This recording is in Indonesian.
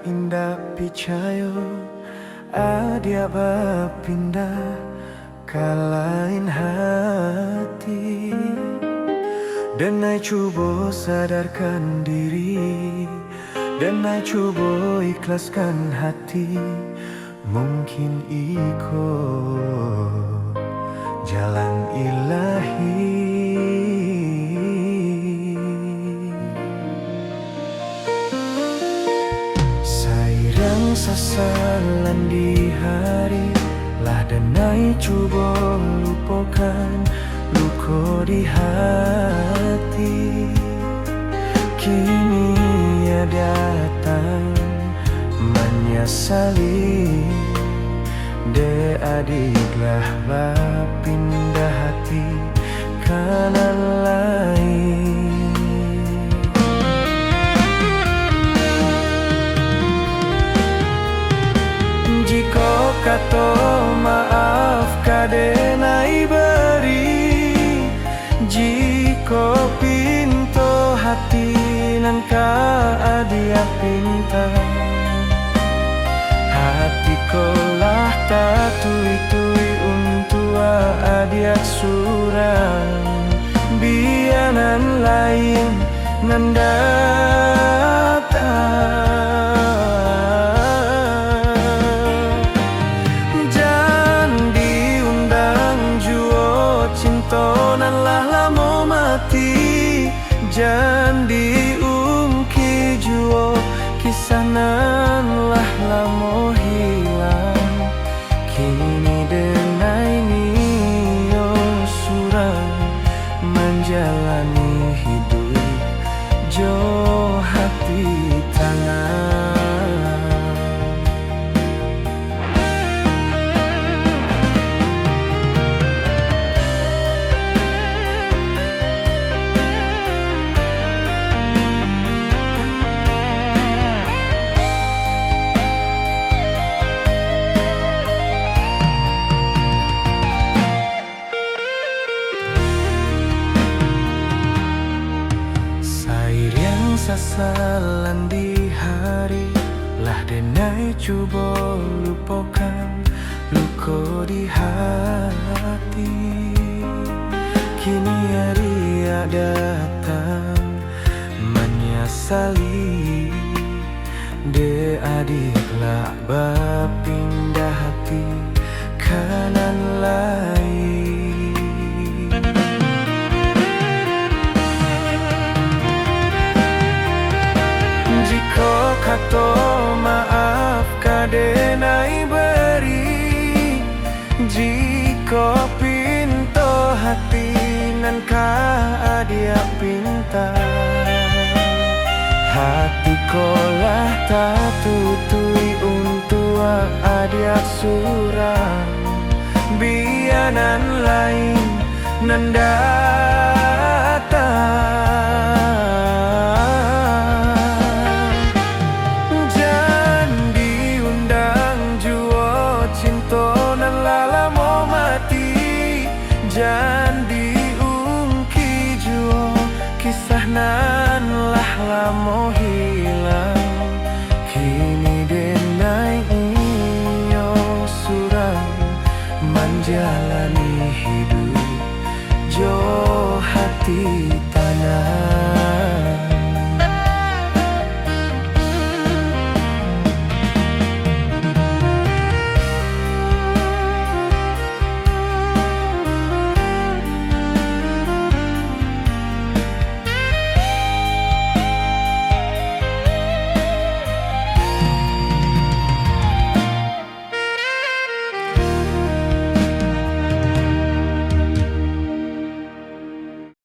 indah picayo adia bapindah kalain hati. Denai coba sadarkan diri, denai coba ikhlaskan hati. Mungkin iko jalan ilahi. Sayang sasalan di hari lah denai coba lupakan luka di hati. Kini ia datang menyesali, de adiklah pindah hati kanan lain. Jika kata maaf kadenai beri, jika pintu hati nan ka adia pinta, hatiku lah tak tui-tui untuk adia surang. Bianan lain nan datang. Cintonan lamo mati, jangan diungki juo, kisanan lah lamo hilang. Kini denai nio surang menjalani hidup jo hati tangan. Sasalan di hari lah denai coba lupakan luka di hati. Kini dia datang menyesali, de adiklah berpindah hati kanan lain. Kata maaf kadenai beri, jika pintu hati nan ka adia pinta, hatiku lah tak tutui untuk adia surang. Bianan lain nanda